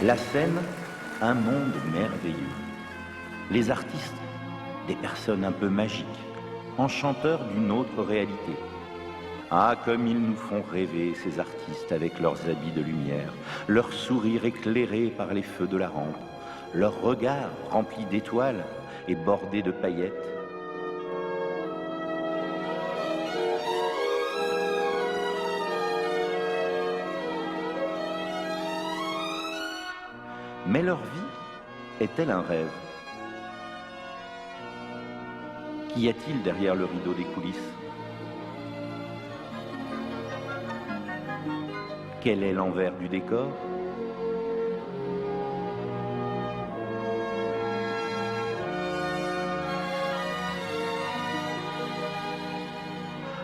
La scène, un monde merveilleux. Les artistes, des personnes un peu magiques, enchanteurs d'une autre réalité. Ah, comme ils nous font rêver, ces artistes, avec leurs habits de lumière, leurs sourires éclairés par les feux de la rampe, leurs regards remplis d'étoiles et bordés de paillettes. Mais leur vie est-elle un rêve? Qu'y a-t-il derrière le rideau des coulisses? Quel est l'envers du décor?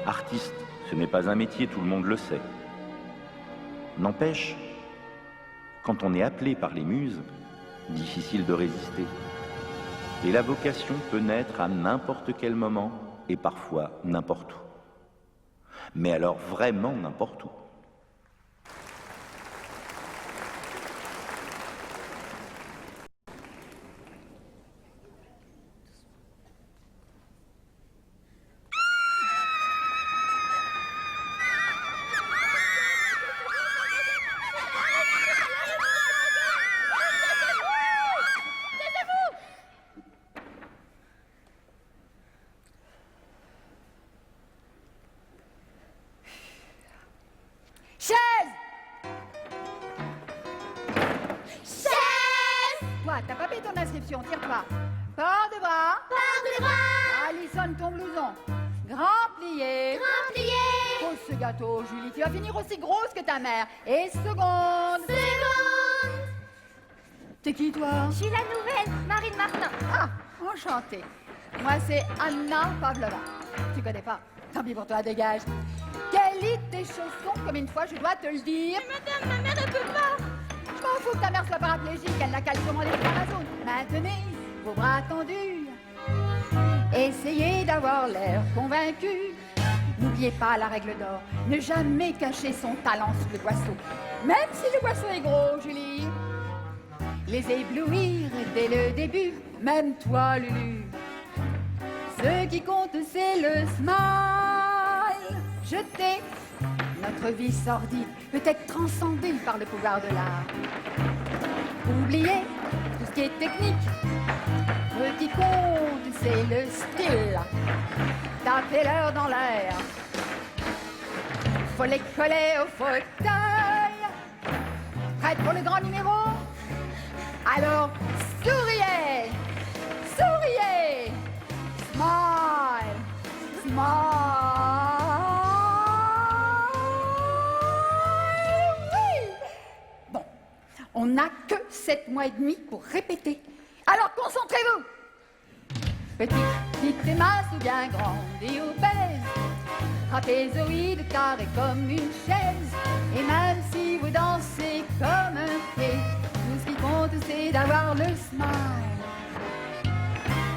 Artiste, ce n'est pas un métier, tout le monde le sait. N'empêche, quand on est appelé par les muses, difficile de résister. Et la vocation peut naître à n'importe quel moment et parfois n'importe où. Mais alors vraiment n'importe où. T'as pas payé ton inscription, tire-toi. Port de bras. Port de bras. Alissonne ton blouson. Grand plié. Grand plié. Pose ce gâteau, Julie. Tu vas finir aussi grosse que ta mère. Et seconde. Seconde. T'es qui, toi? Je suis la nouvelle, Marine Martin. Ah, enchantée. Moi, c'est Anna Pavlova. Tu connais pas? Tant pis pour toi, dégage. Quelle lit tes chaussons, comme une fois, je dois te le dire. Mais madame, ma mère, elle peut pas. Je m'en fous que ta mère soit paraplégique, elle n'a qu'à le commander sur Amazon. Maintenez vos bras tendus. Essayez d'avoir l'air convaincu. N'oubliez pas la règle d'or. Ne jamais cacher son talent sous le boisseau. Même si le boisseau est gros, Julie. Les éblouir dès le début, même toi, Lulu. Ce qui compte, c'est le smile. Jeter notre vie sordide peut être transcendée par le pouvoir de l'art. Oubliez tout ce qui est technique. Ce qui compte, c'est le style. Tapez-leur dans l'air. Faut les coller au fauteuil. Prête pour le grand numéro? Alors, souriez! Souriez! Smile! Smile! On n'a que 7 mois et demi pour répéter. Alors concentrez-vous. Petite et mince ou bien grande et obèse, trapézoïde carré comme une chaise. Et même si vous dansez comme un pied, tout ce qui compte c'est d'avoir le smile.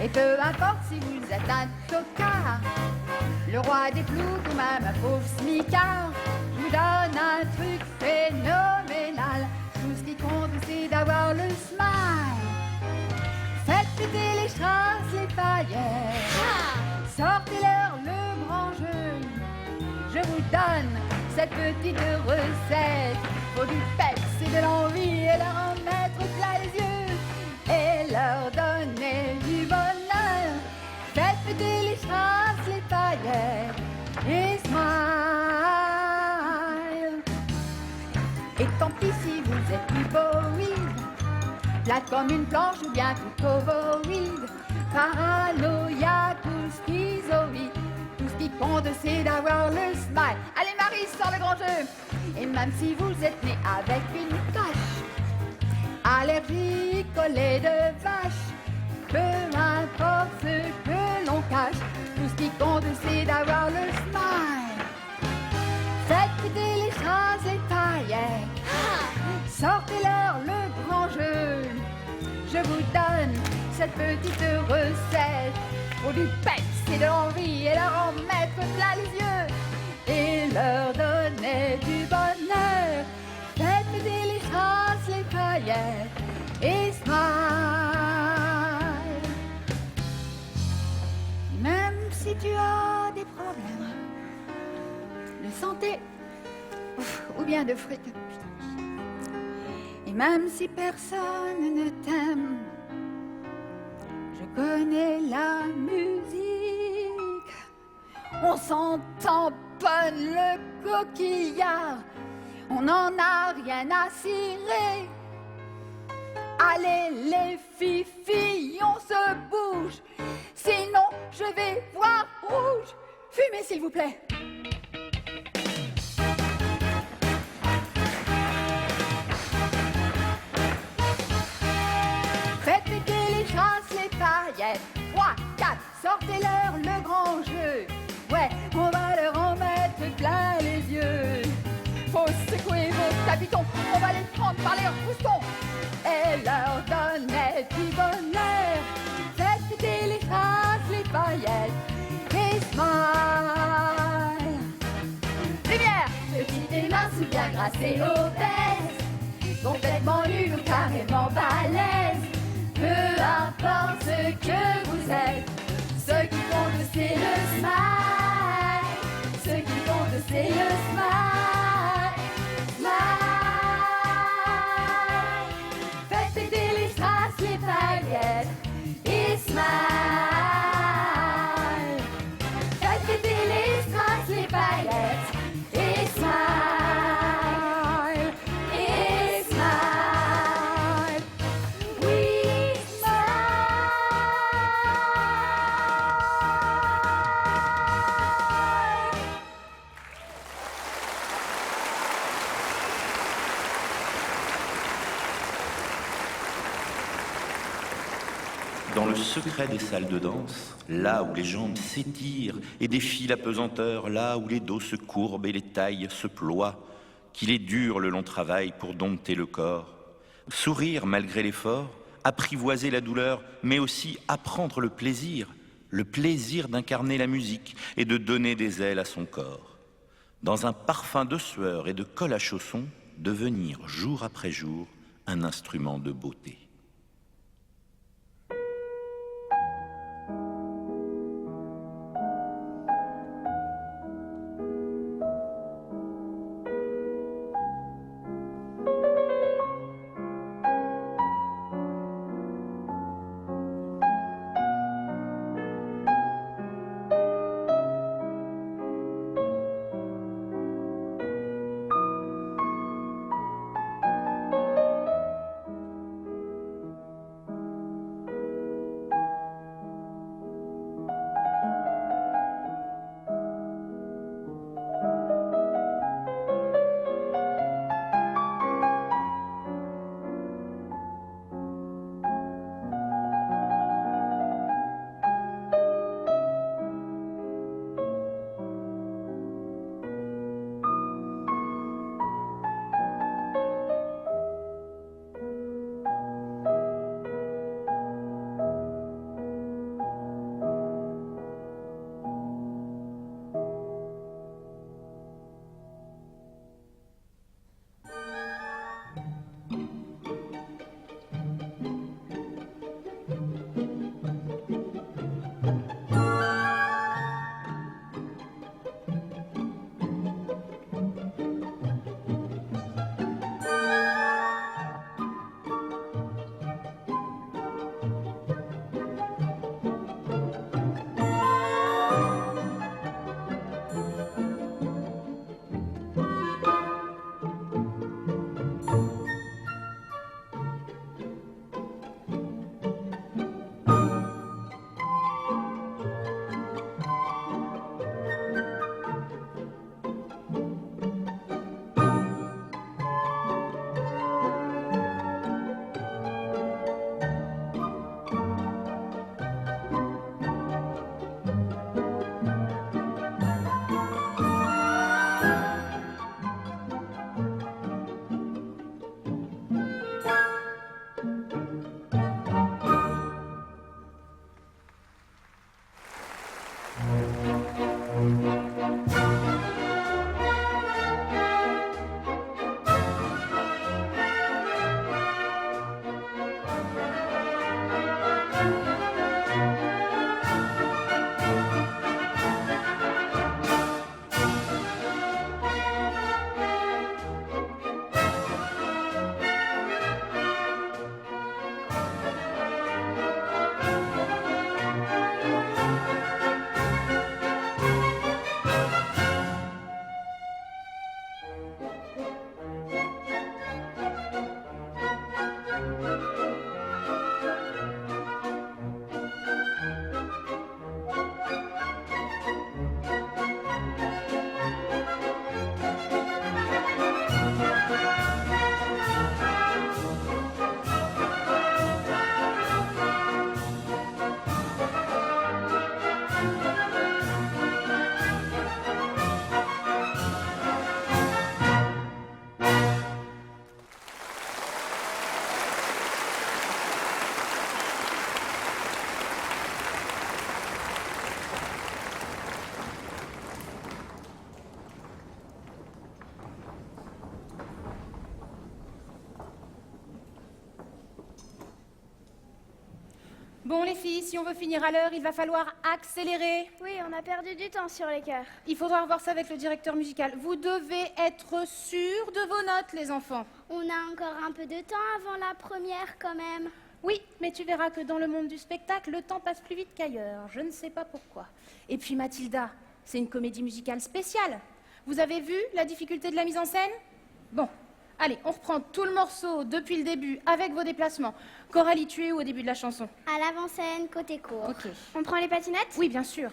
Et peu importe si vous êtes un tocard, le roi des ploucs ou même un pauvre smicard, je vous donne un truc phénoménal. Tout ce qui compte, c'est d'avoir le smile. Faites péter les strass, les paillettes. Sortez-leur le grand jeu. Je vous donne cette petite recette. Faut du peps et de l'envie et leur en mettre plein les yeux. Et leur donner du bonheur. Faites péter les strass, les paillettes. Et smile. Et tant pis si vous êtes hypoïde, plate comme une planche ou bien tout ovoïde, paranoïaque ou schizoïde, tout ce qui compte c'est d'avoir le smile. Allez Marie, sors le grand jeu. Et même si vous êtes né avec une tache, allergique au lait de vache, peu importe ce que l'on cache, tout ce qui compte c'est d'avoir le smile. Faites péter les strass, les paillettes. Sortez-leur le grand jeu. Je vous donne cette petite recette. Pour du peps et de l'envie et leur en mettre plein les yeux. Et leur donner du bonheur. Faites péter les strass, les paillettes. tu as des problèmes de santé ou bien de fric, et même si personne ne t'aime, je connais la musique. On s'en tamponne le coquillard, on n'en a rien à cirer. Allez les filles, on se bouge, sinon je vais voir rouge. Fumez s'il vous plaît. Faites péter les chasses, les paillettes. 3, 4, sortez-leur le grand jeu. Ouais, on va leur en mettre plein les yeux. Faut secouer vos capitons, on va les prendre par les roustons et leur donner du bonheur. Faites péter les chasses, les paillettes et smile. Lumière, petites et minces ou bien grasses et obèses, complètement nuls ou carrément balèzes. Peu importe ce que vous êtes, ce qui compte c'est le smile. Ce qui compte c'est le smile. Smile. Faites péter les strass, les paillettes et smile. Faites péter les strass, les paillettes et smile. Et smile. We smile. Dans le secret des salles de danse, là où les jambes s'étirent et défient la pesanteur, là où les dos se courbent et les tailles se ploient, qu'il est dur le long travail pour dompter le corps, sourire malgré l'effort, apprivoiser la douleur, mais aussi apprendre le plaisir d'incarner la musique et de donner des ailes à son corps. Dans un parfum de sueur et de colle à chaussons, devenir jour après jour un instrument de beauté. Bon, les filles, si on veut finir à l'heure, il va falloir accélérer. Oui, on a perdu du temps sur les chœurs. Il faudra revoir ça avec le directeur musical. Vous devez être sûrs de vos notes, les enfants. On a encore un peu de temps avant la première quand même. Oui, mais tu verras que dans le monde du spectacle, le temps passe plus vite qu'ailleurs. Je ne sais pas pourquoi. Et puis Mathilda, c'est une comédie musicale spéciale. Vous avez vu la difficulté de la mise en scène? Bon, allez, on reprend tout le morceau depuis le début avec vos déplacements. Coralie, tu es où au début de la chanson? À l'avant-scène, côté court. Ok. On prend les patinettes? Oui, bien sûr.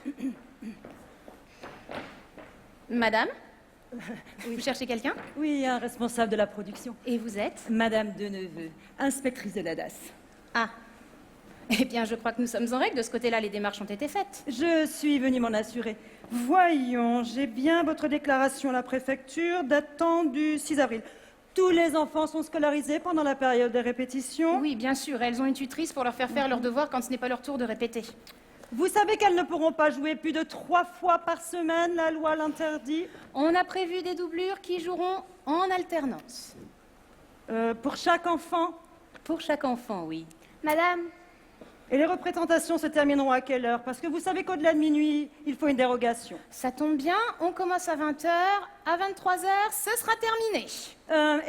Madame? Vous cherchez quelqu'un? Oui, un responsable de la production. Et vous êtes? Madame Deneveux, inspectrice de la DAS. Ah. Eh bien, je crois que nous sommes en règle. De ce côté-là, les démarches ont été faites. Je suis venue m'en assurer. Voyons, j'ai bien votre déclaration à la préfecture datant du 6 avril. Tous les enfants sont scolarisés pendant la période de répétition. Oui, bien sûr. Elles ont une tutrice pour leur faire faire leurs devoirs quand ce n'est pas leur tour de répéter. Vous savez qu'elles ne pourront pas jouer plus de 3 fois par semaine, la loi l'interdit. On a prévu des doublures qui joueront en alternance. Pour chaque enfant. Pour chaque enfant, oui. Madame, Et les représentations se termineront à quelle heure? Parce que vous savez qu'au-delà de minuit, il faut une dérogation. Ça tombe bien, on commence à 20h. À 23h, ce sera terminé.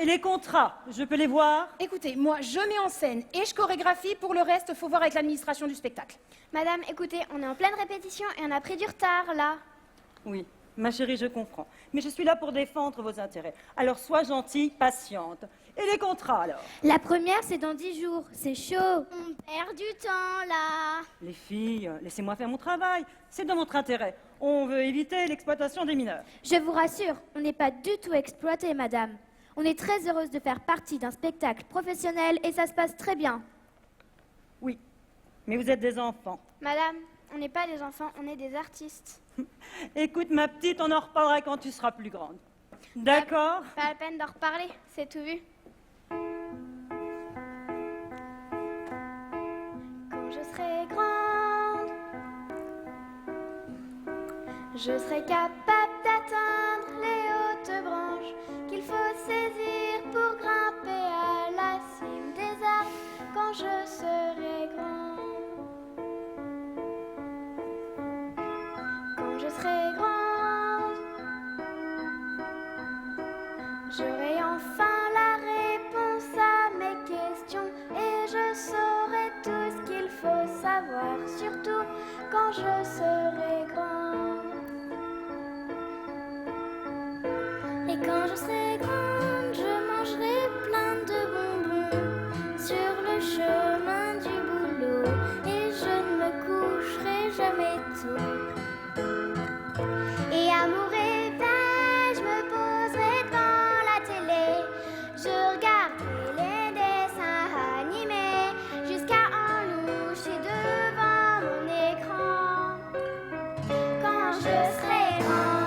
Et les contrats, je peux les voir? Écoutez, moi, je mets en scène et je chorégraphie. Pour le reste, faut voir avec l'administration du spectacle. madame, écoutez, on est en pleine répétition et on a pris du retard là. Oui, ma chérie, je comprends. Mais je suis là pour défendre vos intérêts. Alors sois gentille, patiente. Et les contrats, alors? La première, c'est dans 10 jours. C'est chaud. On perd du temps là. Les filles, laissez-moi faire mon travail. C'est dans votre intérêt. On veut éviter l'exploitation des mineurs. Je vous rassure, on n'est pas du tout exploité, madame. On est très heureuse de faire partie d'un spectacle professionnel et ça se passe très bien. Oui, mais vous êtes des enfants. Madame, on n'est pas des enfants, on est des artistes. Écoute, ma petite, on en reparlera quand tu seras plus grande. D'accord? Pas la peine d'en reparler, c'est tout vu. Quand je serai grande, je serai capable d'atteindre les hautes branches qu'il faut saisir pour grimper à la cime des arbres quand je serai grande. Quand je serai grande, j'aurai enfin la réponse à mes questions et je saurai tout ce qu'il faut savoir, surtout quand je serai grande. Et quand je serai grande, je mangerai plein de bonbons sur le chemin du boulot et je ne me coucherai jamais tôt. Et à mon réveil, je me poserai devant la télé. Je regarderai les dessins animés jusqu'à en loucher devant mon écran. Quand je serai grande.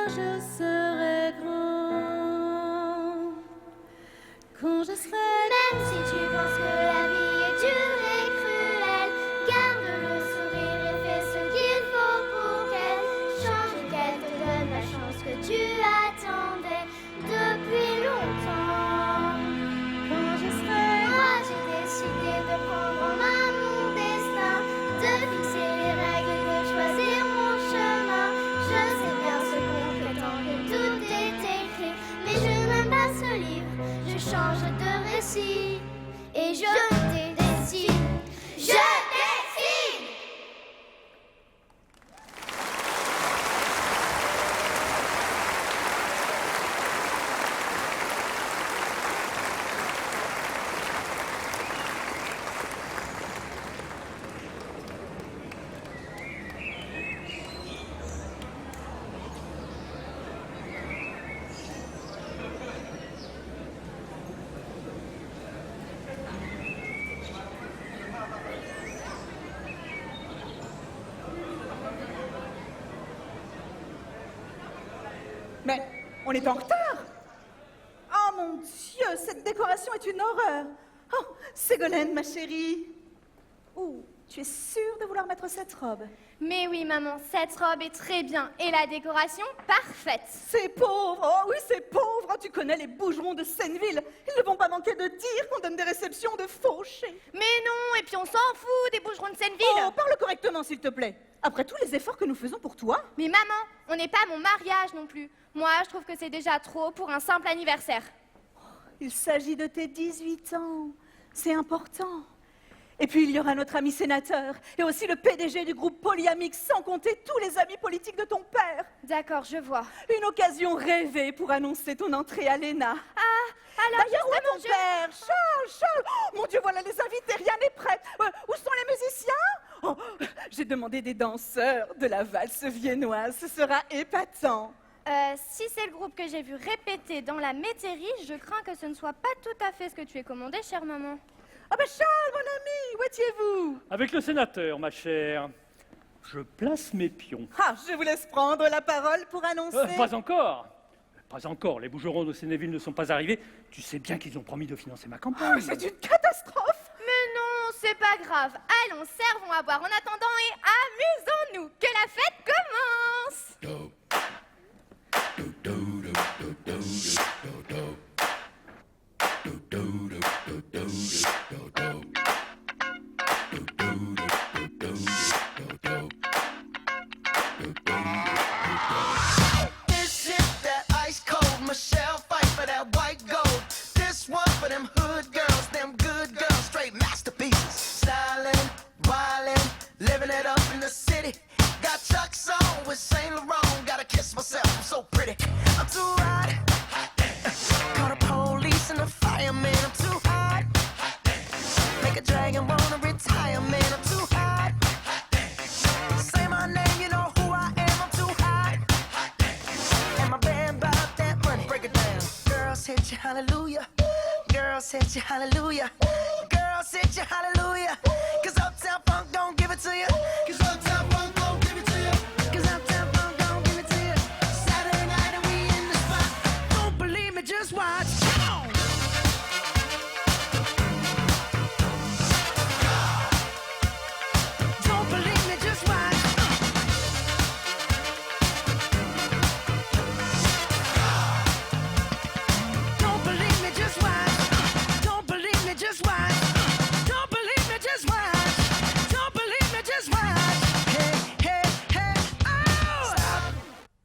quand je serai grand, quand je serai... Même si tu penses que la vie est dure et cruelle, garde le sourire et fais ce qu'il faut pour qu'elle change et qu'elle te donne la chance que tu attendais depuis longtemps. Quand je serai... Moi j'ai décidé de prendre en main mon destin, de fixer les règles, de choisir mon chemin. Je sais bien ce qu'on prétend que tout est écrit, mais je n'aime pas ce livre. Je change de récit et je décide. Je décide. Mais on est en retard. Oh mon Dieu, cette décoration est une horreur. Oh, Ségolène, ma chérie. Oh, tu es sûre de vouloir mettre cette robe? Mais oui, maman, cette robe est très bien et la décoration parfaite. C'est pauvre. Oh oui, c'est pauvre. Oh, tu connais les bougerons de Senneville. Ils ne vont pas manquer de dire qu'on donne des réceptions de fauchés. Mais non, et puis on s'en fout des bougerons de Senneville. Oh, parle correctement, s'il te plaît. Après tous les efforts que nous faisons pour toi. Mais maman, on n'est pas à mon mariage non plus. Moi, je trouve que c'est déjà trop pour un simple anniversaire. Il s'agit de tes 18 ans. C'est important. Et puis il y aura notre ami sénateur et aussi le PDG du groupe Polyamix, sans compter tous les amis politiques de ton père. D'accord, je vois. Une occasion rêvée pour annoncer ton entrée à l'ENA. Ah, alors D'ailleurs, où est justement, ton père? Charles. Oh, mon Dieu, voilà les invités, rien n'est prêt. Où sont les musiciens? Oh, j'ai demandé des danseurs de la valse viennoise, ce sera épatant. Si c'est le groupe que j'ai vu répéter dans la métairie, je crains que ce ne soit pas tout à fait ce que tu aies commandé, chère maman. Ah ben Charles, mon ami, où étiez-vous? Avec le sénateur, ma chère. Je place mes pions. Ah, je vous laisse prendre la parole pour annoncer... Pas encore. Pas encore. Les bougerons de Senneville ne sont pas arrivés. Tu sais bien qu'ils ont promis de financer ma campagne. C'est une catastrophe. Mais non, c'est pas grave. Allons, servons à boire en attendant et amusons-nous. Que la fête commence. This is that ice cold Michelle fight for that white gold. This one for them hood girls, them good girls, straight masterpieces. Stylin', wildin', living it up in the city. Got Chuck's on with Saint Laurent. Gotta kiss myself, I'm so pretty. I'm too hot. Call the police and the fireman. I'm too hot. Make a dragon wanna retire, man. I'm too hot. Say my name, you know who I am. I'm too hot. And my band bought that money. Break it down. Girls hit you, hallelujah. Girls hit you, hallelujah. Girls hit you, hallelujah. 'Cause Uptown Funk don't give it to you. 'Cause Uptown Funk don't give it to you. 'Cause Uptown Funk don't give it to you. Saturday night and we in the spot. Don't believe me, just watch. Come on. Don't believe me, just watch. Don't believe me, just watch. Don't believe me, just watch. Don't believe me, just watch. Don't believe me, just watch. Hey, hey, hey, oh! Stop.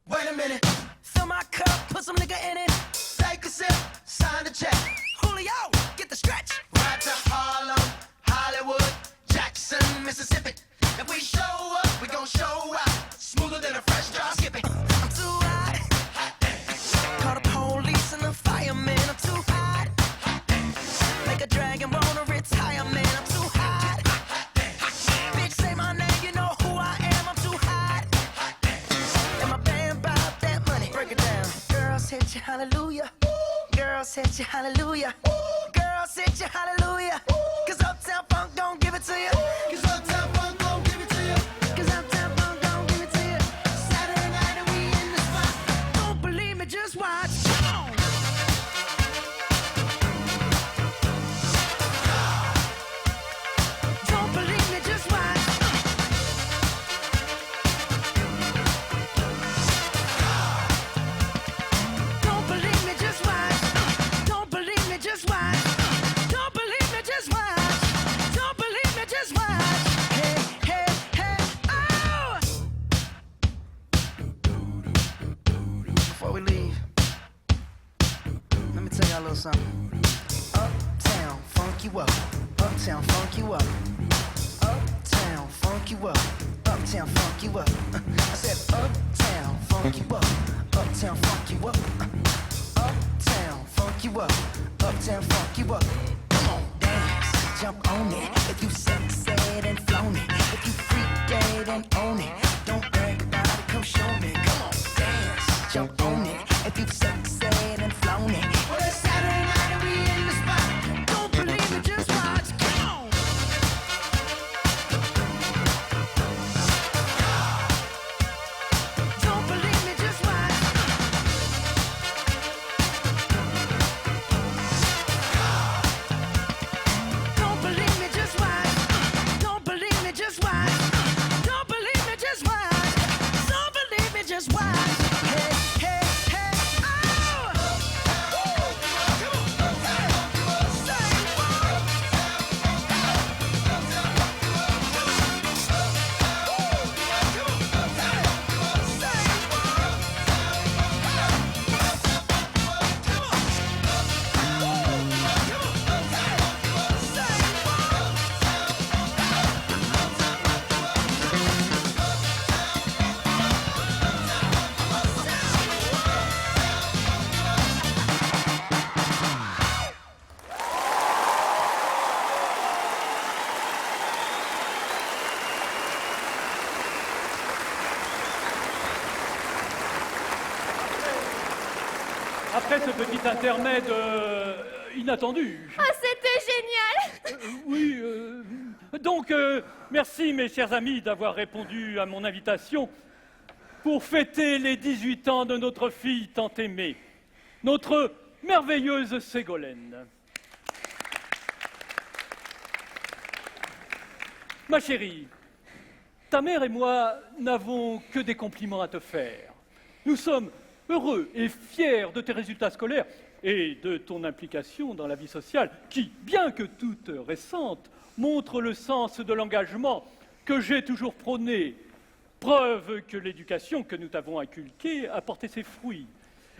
Wait a minute. Fill my cup, put some nigga in it. Take a sip, sign the check. Julio, get the stretch. Right to Harlem, Hollywood, Jackson, Mississippi. If we show up, we gon' show out. Smoother than a fresh drop. Skip it. I'm too hot. Call the police and the fireman. I'm too hot. Make a dragon wanna retire, man. I'm too hot. Bitch, say my name, you know who I am. I'm too hot. And my band bought that money. Break it down. Girls hit you, hallelujah. Girls hit you, hallelujah. Girls hit you, hallelujah. 'Cause Uptown Funk don't give it to you. 'Cause Uptown Funk don't give it to you. 'Cause Uptown Funk don't give it to you. Saturday night and we in the spot. little something. Uptown, funk you up. Uptown, funk you up. Uptown, funk you up. Uptown, funk you up. I said uptown, funk you up. Uptown, funk you up. Uptown, funk you up. Uptown, funk you up. Come on, dance, jump on it. If you sexed and flown it, if you freak dead and own it, don't brag about it, come show me. Come on, dance, jump on it. If you sexed and flown it, well, it's Saturday night and we in the spot. Don't believe it, just watch. Come on. Don't believe me, just watch. Don't believe me, just watch. Don't believe me, just watch. Don't believe me, just watch. Don't believe me, just watch. Hey, hey, hey, oh! Say what? Après ce petit intermède inattendu. Oh, c'était génial! Oui, donc, merci mes chers amis d'avoir répondu à mon invitation pour fêter les 18 ans de notre fille tant aimée, notre merveilleuse Ségolène. Ma chérie, ta mère et moi n'avons que des compliments à te faire. Nous sommes heureux et fiers de tes résultats scolaires et de ton implication dans la vie sociale qui, bien que toute récente, montre le sens de l'engagement que j'ai toujours prôné, preuve que l'éducation que nous t'avons inculquée a porté ses fruits.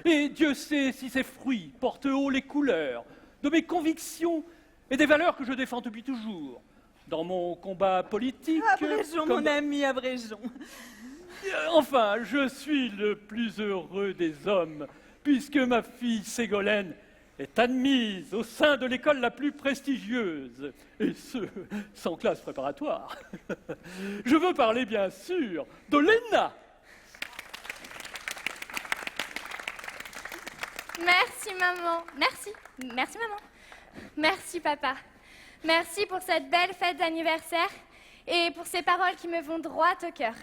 Et Dieu sait si ces fruits portent haut les couleurs de mes convictions et des valeurs que je défends depuis toujours. Dans mon combat politique... Abrégeons, mon ami, abrégeons. Enfin, je suis le plus heureux des hommes, puisque ma fille Ségolène est admise au sein de l'école la plus prestigieuse, et ce, sans classe préparatoire. Je veux parler, bien sûr, de l'ENA. Merci, maman. Merci. Merci, maman. Merci, papa. Merci pour cette belle fête d'anniversaire et pour ces paroles qui me vont droit au cœur.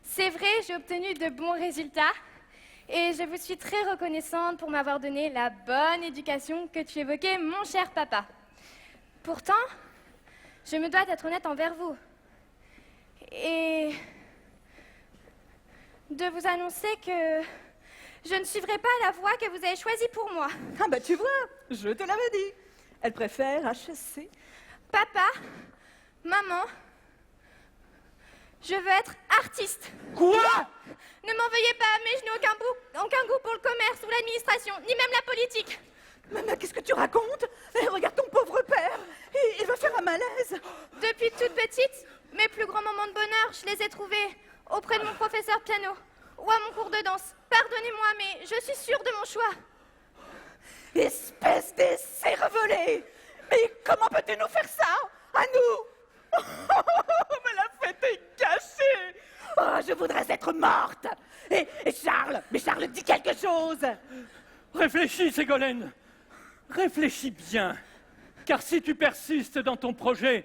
C'est vrai, j'ai obtenu de bons résultats et je vous suis très reconnaissante pour m'avoir donné la bonne éducation que tu évoquais, mon cher papa. Pourtant, je me dois d'être honnête envers vous et de vous annoncer que je ne suivrai pas la voie que vous avez choisie pour moi. Ah bah tu vois, je te l'avais dit. Elle préfère HSC. Papa, maman, je veux être artiste. Quoi? Ne m'en veuillez pas, mais je n'ai aucun goût pour le commerce ou l'administration, ni même la politique. Mais qu'est-ce que tu racontes? Regarde ton pauvre père, il va faire un malaise. Depuis toute petite, mes plus grands moments de bonheur, je les ai trouvés auprès de mon professeur piano ou à mon cours de danse. Pardonnez-moi, mais je suis sûre de mon choix. Espèce d'écervelé! Mais comment peux-tu nous faire ça? À nous? Mais la fête est gâchée! Oh, je voudrais être morte! Et Charles, mais Charles, dis quelque chose! Réfléchis, Ségolène. Réfléchis bien. Car si tu persistes dans ton projet,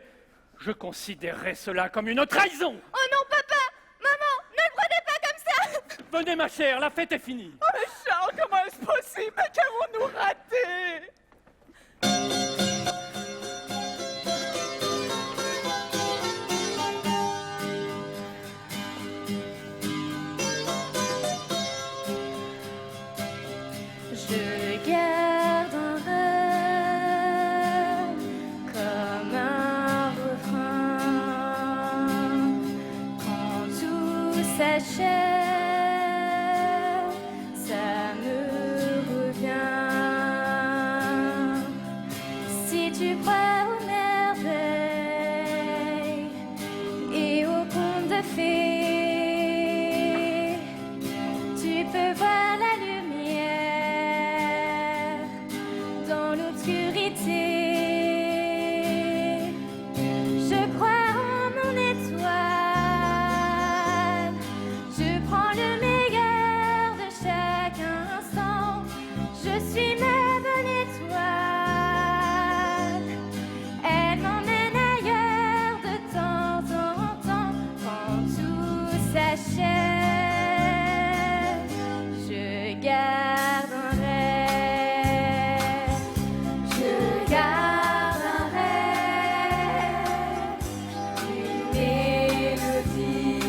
je considérerai cela comme une trahison. Oh non, papa! Maman, ne le prenez pas comme ça! Venez, ma chère, la fête est finie. Oh, mais Charles, comment est-ce possible? Mais qu'avons-nous raté? Je garde un rêve comme un refrain. Quand tout s'achève, ça me revient. garde un rêve. Je garde un rêve, une mélodie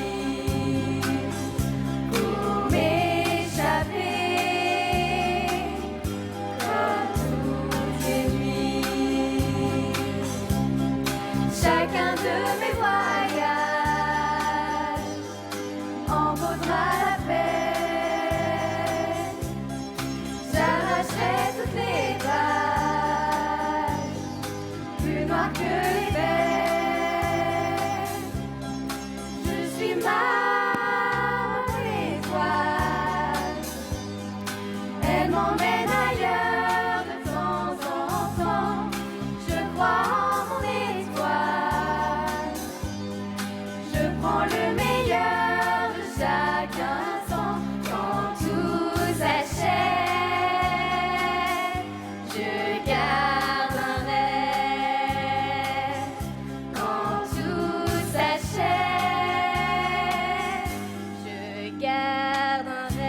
pour m'échapper comme toutes les nuits. Chacun de mes voyages en vaudra la peine. J'arracherai toutes les pages, plus noires que les veines. Je suis ma étoile, elle m'emmène ailleurs de temps en temps. Je crois en mon étoile, je prends le meilleur de chaque instant. Quand tout s'achève, je garde un rêve. Quand tout s'achève, je garde un rêve.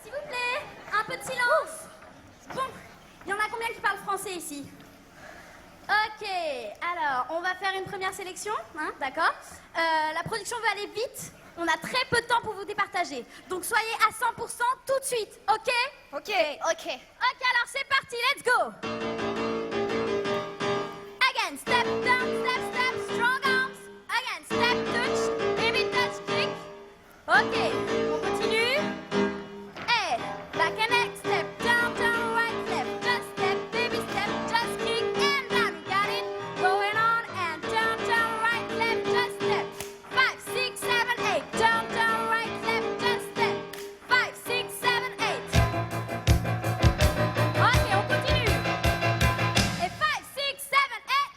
S'il vous plaît, un peu de silence. Bon, il y en a combien qui parlent français ici? Ok, alors on va faire une première sélection, hein, d'accord? La production veut aller vite. On a très peu de temps pour vous départager. Donc soyez à 100% tout de suite, ok? Ok, ok. Ok, alors c'est parti, let's go! Again, step down, step, step, strong arms. Again, step, touch, baby touch, kick. Ok, on continue. Hey, back and next step, down, down, right, left, just step, baby step, just kick and down. Got it? Going on and down, down, right, left, just step. 5, 6, 7, 8. Down, down, right, left, just step. 5, 6, 7, 8. Ok, on continue. Et 5, 6, 7, 8.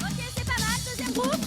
Ok, c'est pas mal, deuxième groupe.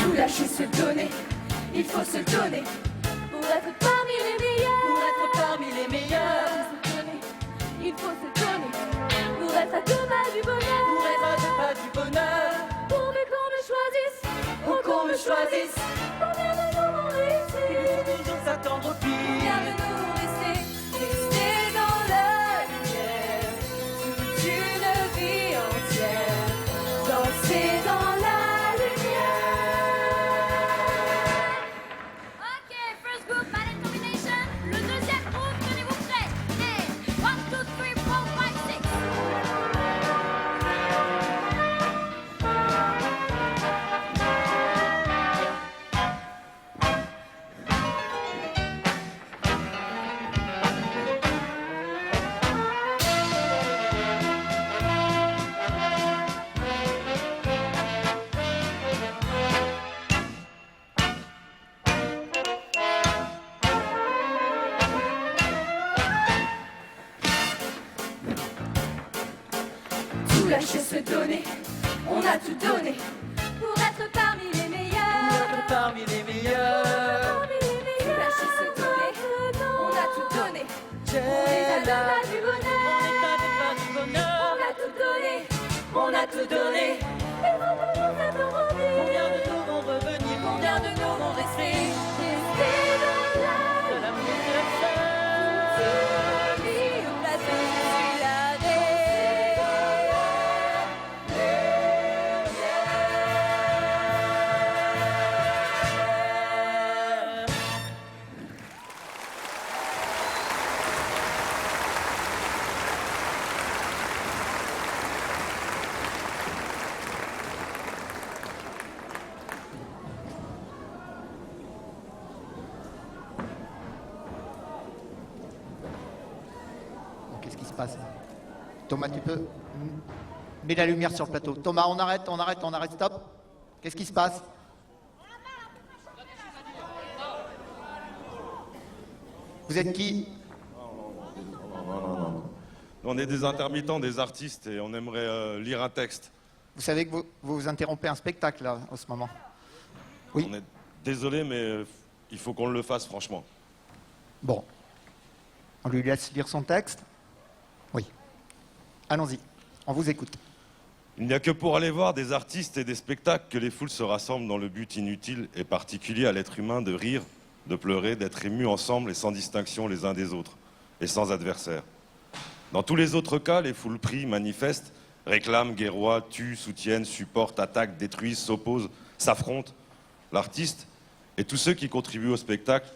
Tout lâcher, se donner, il faut se donner pour être parmi les meilleurs. Pour être parmi les meilleurs, se donner, il faut se donner pour être à deux pas du bonheur. Pour être à deux pas du bonheur. Pourvu qu'on me choisisse, ou qu'on me choisisse. Combien de nous vont réussir? Il faut toujours s'attendre au pire. Combien de nous vont rester dans la lumière toute une vie entière, danser dans la Ok, first group, ballet combination. Le deuxième groupe, tenez-vous prêts. Et 1, 2, 3, 4, 5, 6. lâcher, se donner. On a tout donné pour être parmi les meilleurs. Parmi les meilleurs, Se lâcher, se donner. On a tout donné pour les j'ai aléas du bonheur. bonheur. On a tout donné, on a tout donné. Et nous allons revenir. Combien de nous vont revenir? Combien de nous vont rester dans la De l'amour et de la fête. vie au place de l'année. Qu'est-ce qui se passe? Thomas, tu peux... Mets la lumière sur le plateau. Thomas, on arrête, stop. Qu'est-ce qui se passe? Vous êtes qui? On est des intermittents, des artistes, et on aimerait lire un texte. Vous savez que vous interrompez un spectacle, là, en ce moment. Oui. On est désolé, mais il faut qu'on le fasse, franchement. Bon. On lui laisse lire son texte? Oui. Allons-y. On vous écoute. Il n'y a que pour aller voir des artistes et des spectacles que les foules se rassemblent dans le but inutile et particulier à l'être humain de rire, de pleurer, d'être émus ensemble et sans distinction les uns des autres, et sans adversaire. Dans tous les autres cas, les foules prient, manifestent, réclament, guerroient, tuent, soutiennent, supportent, attaquent, détruisent, s'opposent, s'affrontent. L'artiste et tous ceux qui contribuent au spectacle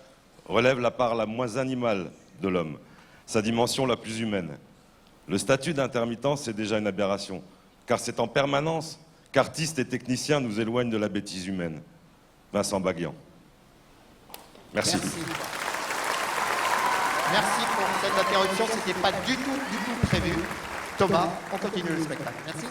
relèvent la part la moins animale de l'homme, sa dimension la plus humaine. Le statut d'intermittent, c'est déjà une aberration, car c'est en permanence qu'artistes et techniciens nous éloignent de la bêtise humaine. Vincent Baguian. Merci. Merci pour cette interruption, c'était pas du tout prévu. Thomas, on continue le spectacle. Merci.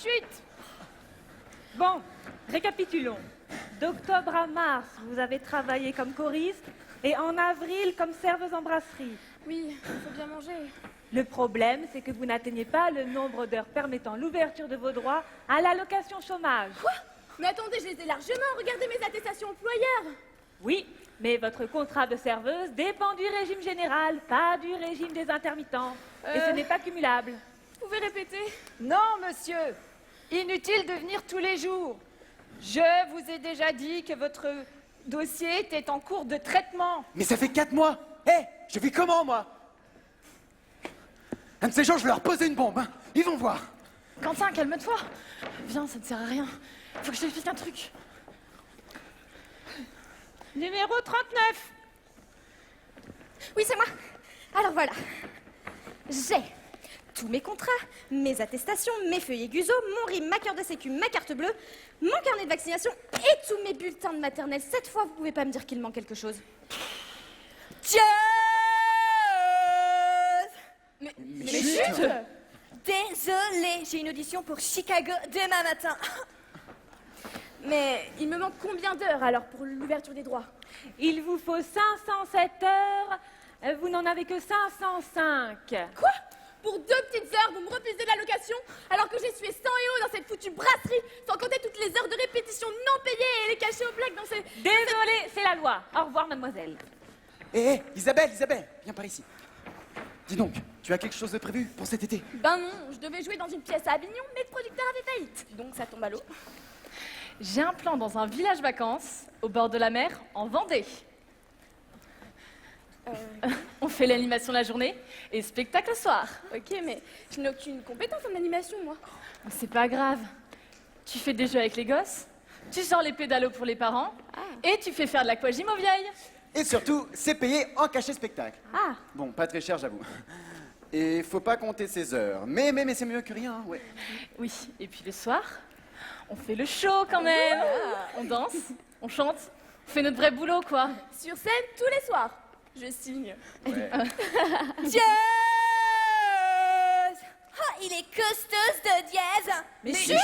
Chut. Bon, récapitulons. D'octobre à mars, vous avez travaillé comme choriste et en avril comme serveuse en brasserie. Oui, il faut bien manger. Le problème, c'est que vous n'atteignez pas le nombre d'heures permettant l'ouverture de vos droits à l'allocation chômage. Quoi? Mais attendez, je les ai largement. Regardez mes attestations employeurs. Oui, mais votre contrat de serveuse dépend du régime général, pas du régime des intermittents. Et ce n'est pas cumulable. Vous pouvez répéter? Non, monsieur. Inutile de venir tous les jours. Je vous ai déjà dit que votre dossier était en cours de traitement. Mais ça fait 4 mois. Hé, je vis comment, moi? Un de ces jours, je vais leur poser une bombe. Hein. Ils vont voir. Quentin, calme-toi. Viens, ça ne sert à rien. Faut que je t'explique un truc. Numéro 39. Oui, c'est moi. Alors voilà. J'ai tous mes contrats, mes attestations, mes feuillets Guzo, mon RIM, ma carte de sécu, ma carte bleue, mon carnet de vaccination et tous mes bulletins de maternelle. Cette fois, vous pouvez pas me dire qu'il manque quelque chose. Tcheuse! Mais chut! Désolée, j'ai une audition pour Chicago demain matin. Mais il me manque combien d'heures alors pour l'ouverture des droits? Il vous faut 507 heures. Vous n'en avez que 505. Quoi? Pour 2 petites heures, vous me refusez l'allocation alors que j'ai sué 100 € dans cette foutue brasserie, sans compter toutes les heures de répétition non payées et les cachets au black dans ces... Désolée, c'est la loi. Au revoir, mademoiselle. Hé, Isabelle, viens par ici. Dis donc, tu as quelque chose de prévu pour cet été? Ben non, je devais jouer dans une pièce à Avignon, mais le producteur a fait faillite, donc ça tombe à l'eau. J'ai un plan dans un village vacances, au bord de la mer, en Vendée. On fait l'animation la journée et spectacle le soir. Ok, mais je n'ai aucune compétence en animation, moi. C'est pas grave. Tu fais des jeux avec les gosses, tu sors les pédalos pour les parents et tu fais faire de l'aquagym aux vieilles. Et surtout, c'est payé en cachet spectacle. Ah. Bon, pas très cher, j'avoue. Et faut pas compter ses heures. Mais c'est mieux que rien, ouais. Oui, et puis le soir, on fait le show quand même. On danse, on chante, on fait notre vrai boulot, quoi. Sur scène tous les soirs. Je signe. Ouais. Dièse! Oh, il est costaud, ce dièse! Mais chut!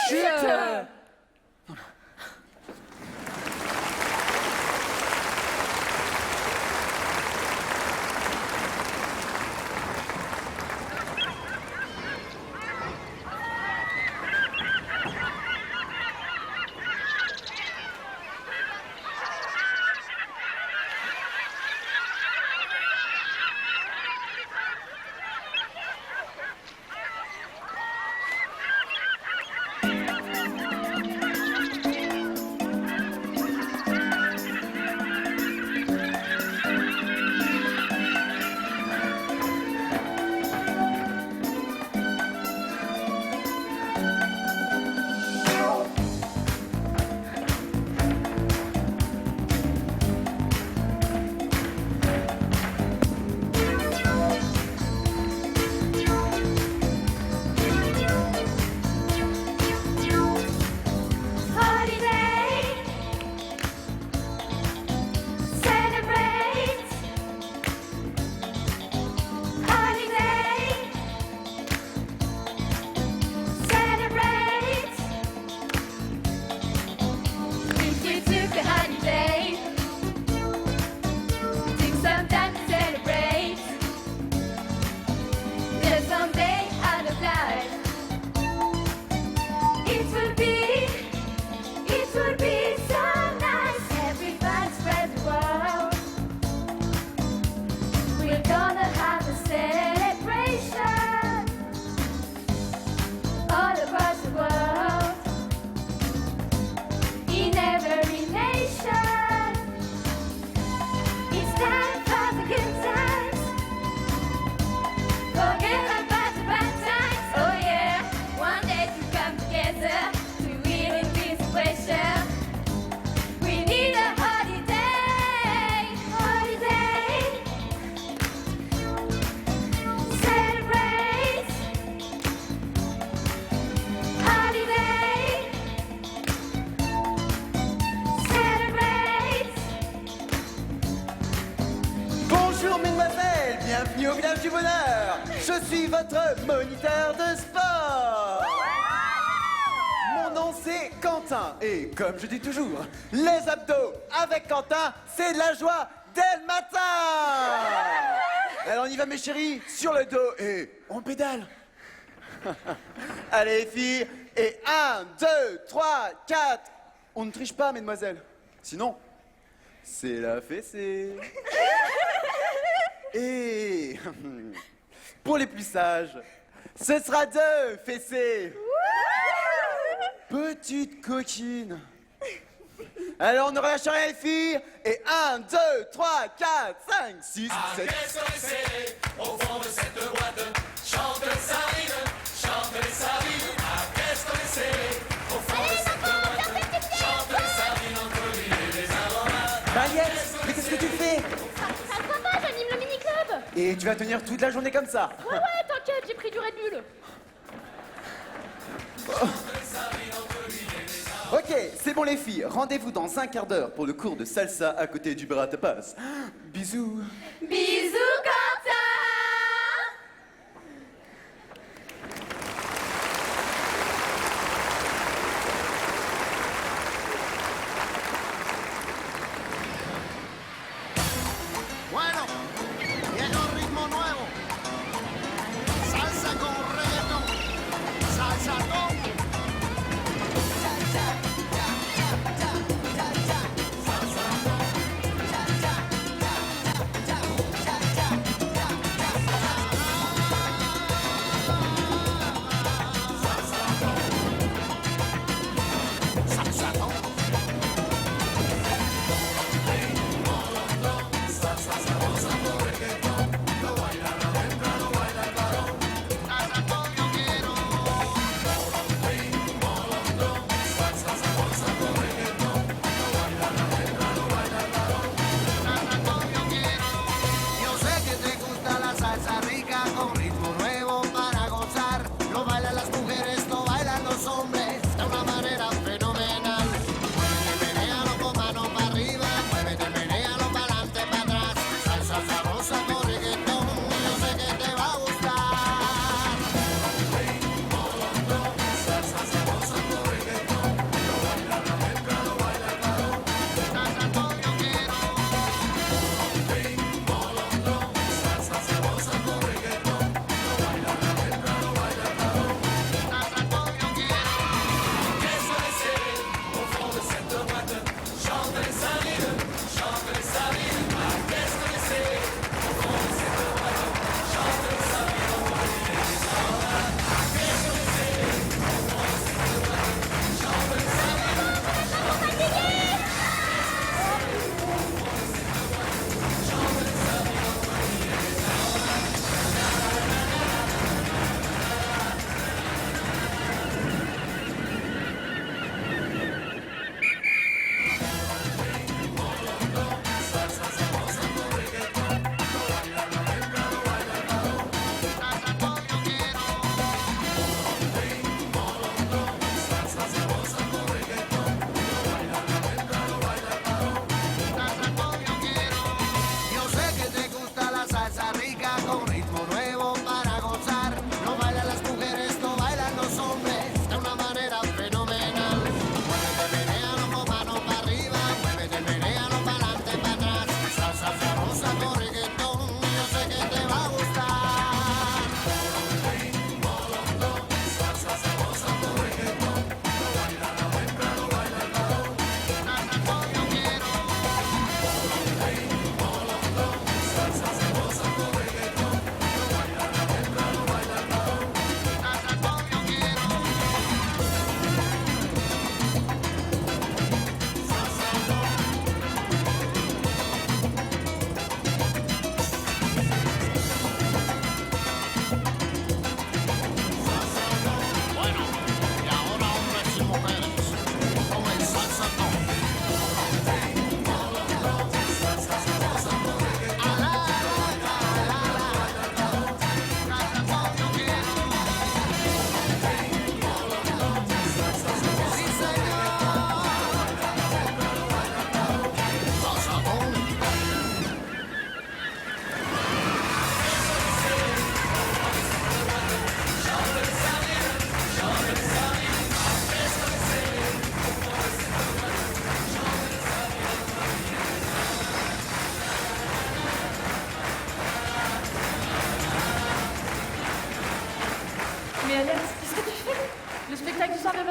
Bienvenue au village du bonheur. Je suis votre moniteur de sport. Quentin. Et comme je dis toujours, les abdos avec Quentin, c'est de la joie dès le matin. Alors on y va mes chéris, sur le dos et on pédale. Allez les filles, et 1, 2, 3, 4. On ne triche pas mesdemoiselles, sinon c'est la fessée. Et pour les plus sages, ce sera 2 fessées. Petite coquine. Alors on ne relâche rien les filles. Et 1, 2, 3, 4, 5, 6, 7. Qu'est-ce qu'on est serré au fond de cette boîte? Chante Sarine, chante Sarine. Ah, qu'est-ce qu'on est serré au fond de cette boîte? Chante Sarine entre l'île et les aromates. Mariette, mais qu'est-ce que tu fais? Ça va pas, j'anime le mini-club. Et tu vas tenir toute la journée comme ça? Ouais, t'inquiète, j'ai pris du Red Bull. Ok, c'est bon les filles, rendez-vous dans un quart d'heure pour le cours de salsa à côté du bar à tapas. Bisous. Bisous, Quentin. Bueno, llega un ritmo nuevo. Salsa con reggaetón. Salsa con.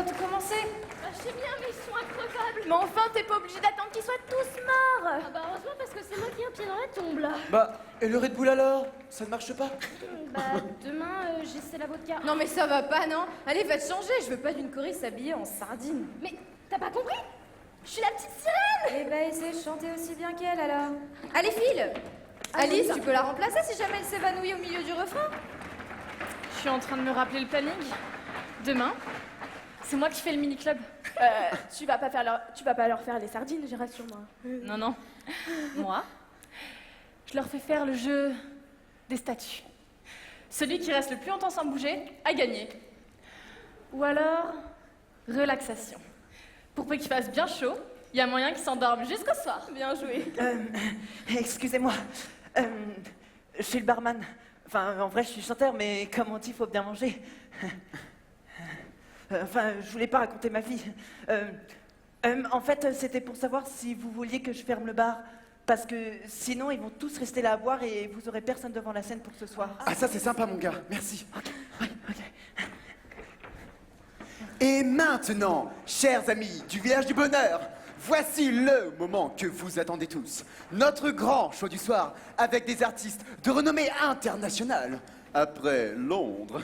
tout commencer. Je sais bien, mais ils sont increvables. Mais enfin, t'es pas obligé d'attendre qu'ils soient tous morts. Ah bah heureusement parce que c'est moi qui ai un pied dans la tombe là. Bah, et le Red Bull alors? Ça ne marche pas? Bah demain j'essaie la vodka. Non mais ça va pas, non? Allez, va te changer, je veux pas d'une choriste habillée en sardine. Mais t'as pas compris? Je suis la petite sirène. Eh ben, essaie de chanter aussi bien qu'elle alors. Allez, file. Alice, tu peux la remplacer si jamais elle s'évanouit au milieu du refrain? Je suis en train de me rappeler le planning. Demain, c'est moi qui fais le mini-club. Tu vas pas leur faire les sardines, j'ai rassure-moi. Non, non. Moi, je leur fais faire le jeu des statues. Celui qui reste le plus longtemps sans bouger a gagné. Ou alors, relaxation. Pour peu qu'il fasse bien chaud, il y a moyen qu'ils s'endorment jusqu'au soir. Bien joué. Excusez-moi, je suis le barman. Enfin, en vrai, je suis chanteur, mais comme on dit, il faut bien manger. Enfin, je voulais pas raconter ma vie. En fait, c'était pour savoir si vous vouliez que je ferme le bar. Parce que sinon, ils vont tous rester là à boire et vous aurez personne devant la scène pour ce soir. Ah, ça c'est sympa, mon gars. Merci. Et maintenant, chers amis du Village du Bonheur, voici le moment que vous attendez tous. Notre grand show du soir avec des artistes de renommée internationale. Après Londres,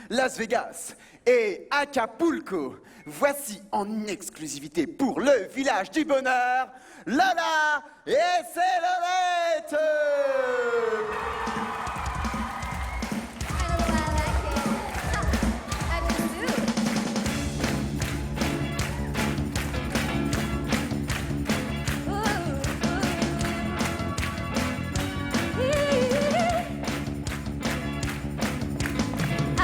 Las Vegas et Acapulco, voici en exclusivité pour le Village du Bonheur, Lola et Célorette.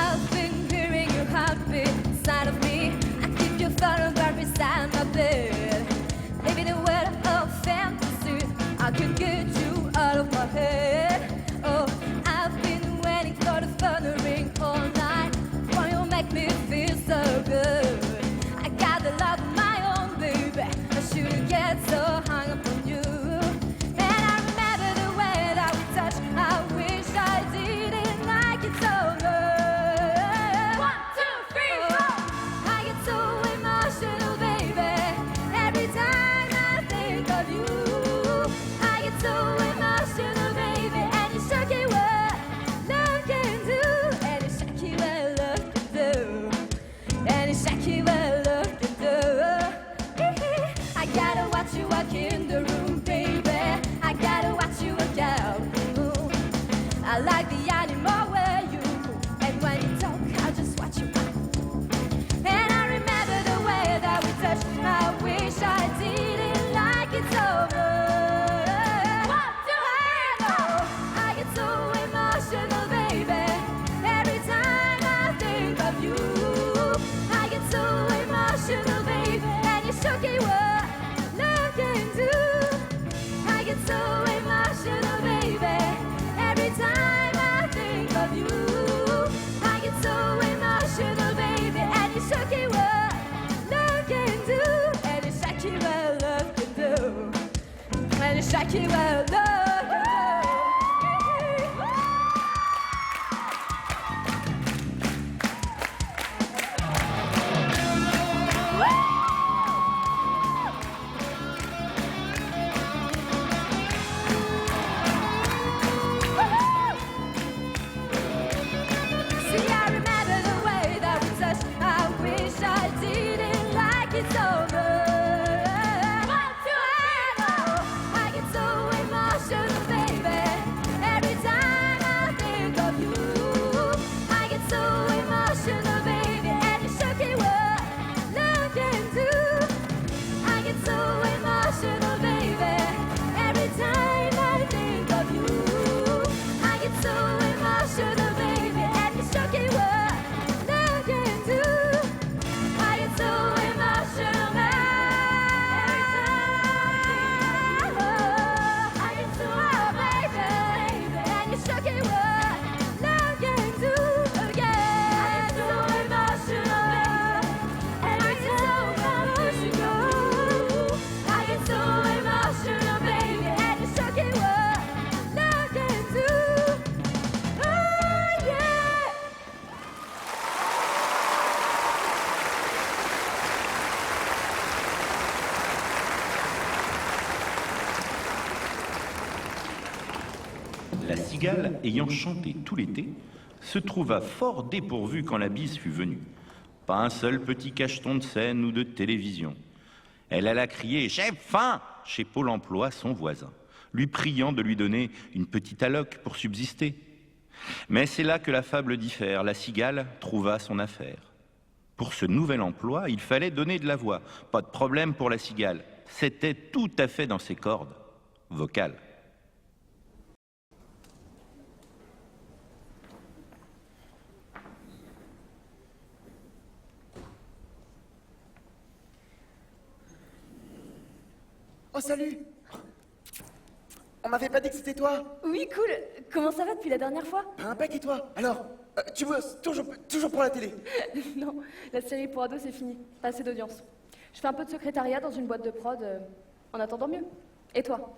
I've been hearing your heartbeat inside of me. I keep your photograph beside my bed. Maybe the world of fantasy, I can get you out of my head. Oh, I've been waiting for the phone to ring all night. Why you make me feel so good? I got the love of my own, baby. I shouldn't get so hung up on you. And I remember the way that we touched. I wish I didn't like it so much. 1, 2, 3, 4. I get so emotional, baby. Every time I think of you, I get so emotional, baby. And it's shocking what love can do. And it's shocking what love can do. And it's shocking what love can do. I gotta watch you walk in the room, baby. I gotta watch you work out. Ooh. I like the animal where you move. And when you talk, I just watch you walk. And I remember the way that we touched. I wish I didn't like it so much. 1, 2, 3, 4. I get so emotional, baby. Every time I think of you, I get so emotional, baby. And you're shocking what love can do. I get so emotional, baby. Every time I think of you, I get so emotional, baby. And you're shocking what love can do. And it's shocking what love can do. And it's shocking what love can do. See, I remember the way that we touched. I wish I didn't like it so much. 1, 2, 3, 4. I get so emotional, baby. Every time I think of you, I get so emotional, baby. And it's shocking what love can do. I get so emotional, baby. Every time I think of you, I get so emotional, baby. And it's shocking what love can do. I get so emotional, La cigale, ayant chanté tout l'été, se trouva fort dépourvue quand la bise fut venue. Pas un seul petit cacheton de scène ou de télévision. Elle alla crier « J'ai faim !» chez Pôle emploi, son voisin, lui priant de lui donner une petite alloc pour subsister. Mais c'est là que la fable diffère. La cigale trouva son affaire. Pour ce nouvel emploi, il fallait donner de la voix. Pas de problème pour la cigale. C'était tout à fait dans ses cordes vocales. Oh, salut! On m'avait pas dit que c'était toi? Oui, cool. Comment ça va depuis la dernière fois? Impec, et toi? Alors, tu bosses toujours pour la télé? Non, la série pour ados, c'est fini. Pas assez d'audience. Je fais un peu de secrétariat dans une boîte de prod, en attendant mieux. Et toi?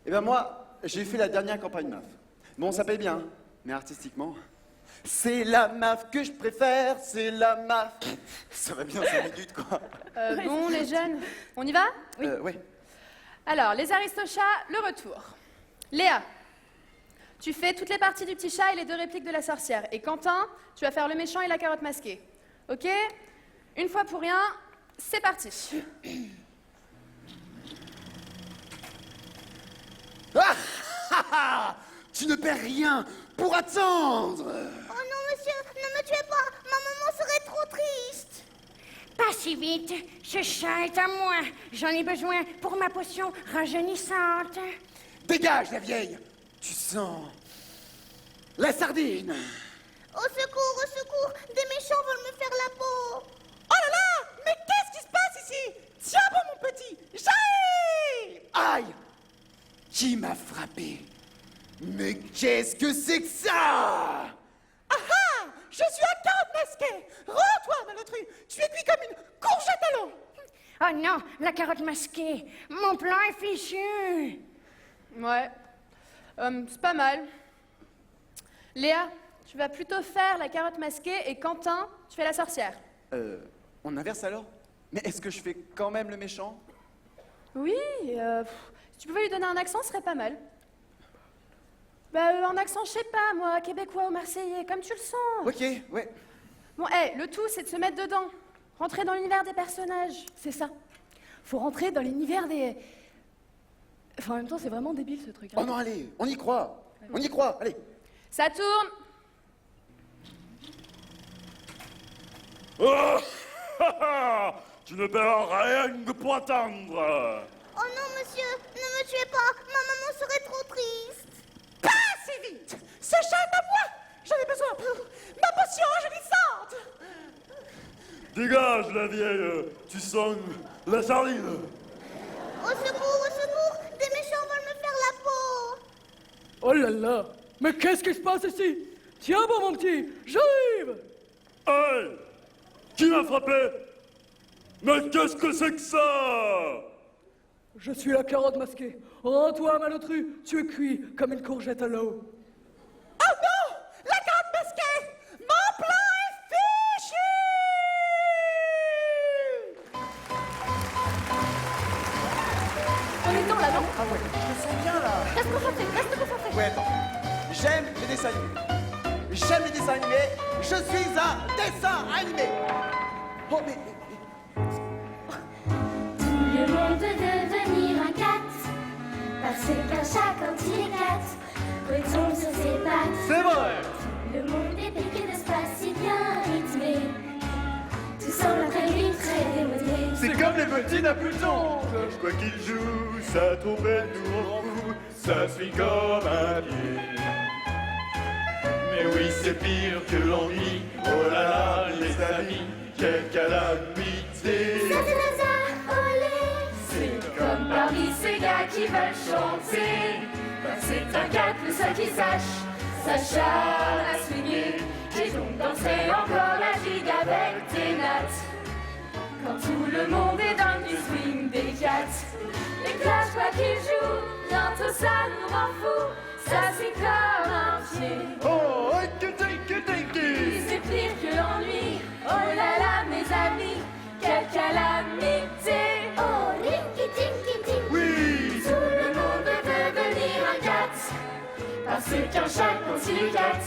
Eh ben moi, j'ai fait la dernière campagne MAF. Bon, ça paye bien, hein, mais artistiquement... C'est la MAF que je préfère, c'est la MAF. Ça va bien 5 minutes, quoi. Bon, les jeunes, on y va? Oui. Ouais. Alors, les Aristochats, le retour. Léa, tu fais toutes les parties du petit chat et les 2 répliques de la sorcière. Et Quentin, tu vas faire le méchant et la carotte masquée. Ok? Une fois pour rien, c'est parti. Ah, tu ne perds rien pour attendre. Oh non, monsieur, ne me tuez pas. Ma maman serait trop triste. Pas si vite. Ce chat est à moi. J'en ai besoin pour ma potion rajeunissante. Dégage, la vieille. Tu sens la sardine. Au secours, des méchants veulent me faire la peau. Oh là là, mais qu'est-ce qui se passe ici? Tiens bon, mon petit, j'arrive. Aïe! Qui m'a frappé? Mais qu'est-ce que c'est que ça? Ah ah, je suis un carotte masquée. Rends-toi, malotru, tu es cuit comme une courgette à l'eau. Oh non, la carotte masquée. Mon plan est fichu. Ouais, c'est pas mal. Léa, tu vas plutôt faire la carotte masquée et Quentin, tu fais la sorcière. On inverse alors? Mais est-ce que je fais quand même le méchant? Oui, si tu pouvais lui donner un accent, ce serait pas mal. Un accent, je sais pas, moi, québécois ou marseillais, comme tu le sens. Ok, ouais. Bon, le tout, c'est de se mettre dedans. Rentrer dans l'univers des personnages, c'est ça. Faut rentrer dans l'univers des... Enfin, en même temps, c'est vraiment débile, ce truc. Hein. Oh non, allez, on y croit. On y croit, allez. Ça tourne. Oh, tu ne perds rien pour attendre. Oh non, monsieur, ne me tuez pas. Ma maman serait trop triste. Pas si vite. Ce chat est à moi. J'en ai besoin pour ma potion rajeunissante. Dégage, la vieille. Tu sens la sardine. Au secours, des méchants veulent me faire la peau. Oh là là, mais qu'est-ce qui se passe ici? Tiens bon, mon petit, j'arrive. Hey, qui m'a frappé? Mais qu'est-ce que c'est que ça? Je suis la carotte masquée. Rends-toi, malotru, tu es cuit comme une courgette à l'eau. Oh non, la carotte masquée. Mon plan est fichu. On est dans là, non? Ah ouais, je me sens bien là. Reste concentré. Ouais, attends. J'aime les dessins animés. J'aime les dessins animés. Je suis un dessin animé. Oh, mais... Tout le monde veut devenir un cat. Parce qu'un chat, quand il éclate, retombe sur ses pattes. C'est vrai. Le monde est piqué d'espace si bien rythmé. Tout semble après lui très démodé. C'est comme les petits Pluton. Quoi qu'il joue, sa trompette nous rend fou. Ça suit comme un pied. Mais oui, c'est pire que l'ennui. Oh là là, les amis, quelle calamité. C'est comme parmi ces gars qui veulent chanter. C'est un cat, le seul qui sache s'acharne à swinger. Et donc danser encore la gigue avec tes nattes. Quand tout le monde est dans du swing des cats. Les clashs, quoi qu'ils jouent, bientôt ça nous rend fous. Ça c'est comme un pied. Oh, C'est pire que l'ennui. Oh là là, mes amis, quelle calamité. Oh, rinky tinky tinky. Oui. Tout le monde veut devenir un cat. Parce qu'un chat quand il éclate,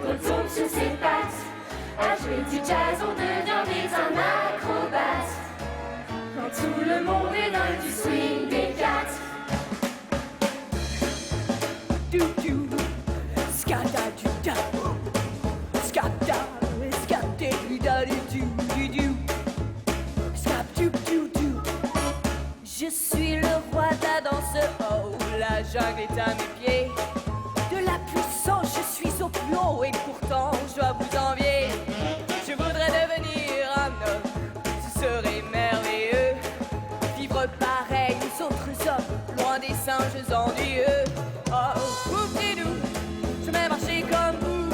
retombe sur ses pattes. À jouer du jazz, on devient vite un acrobate. Quand tout le monde est dingue du swing des quatre. Do-do, scada-du-da, scada, scada-du-da-du-du-du-du, scap-du-du-du. Je suis le roi de la danse, oh, la jungle est à mes pieds. De la puissance, je suis au plus haut et pourtant Je dois vous envier, je voudrais devenir un homme, ce serait merveilleux. vivre pareil aux autres hommes, Loin des singes ennuyeux. Oh, ouvez-nous, je vais marcher comme vous.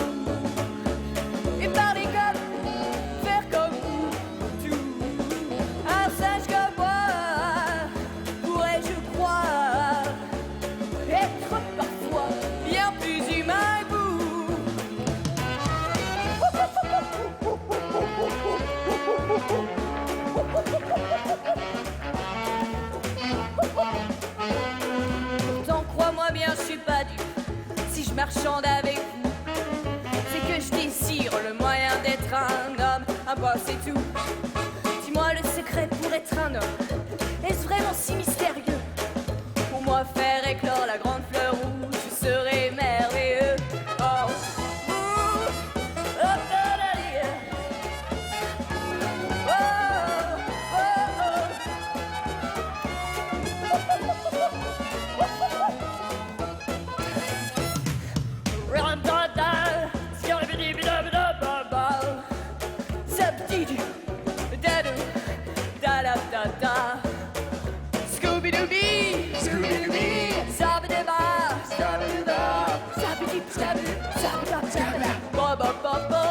Et parler comme vous, faire comme vous, tout. Un sage comme moi, pourrais-je croire être parfois bien plus humain que vous. Pourtant, crois-moi bien, je suis pas dupe. Si je marchande avec vous, c'est que je désire le moyen d'être un homme. Un point, c'est tout. Dis-moi le secret pour être un homme. Est-ce vraiment si mystérieux? Pour moi, faire éclore la grande fleur rouge, je serais merveilleux. Oh, ouh, oh, oh, Scooby-Dooby, Scooby-Dooby, Zabba-dabba, Zabba-dabba, Zabba-dip, Zabba-dabba, Zabba-dabba, Ba-ba-ba-ba.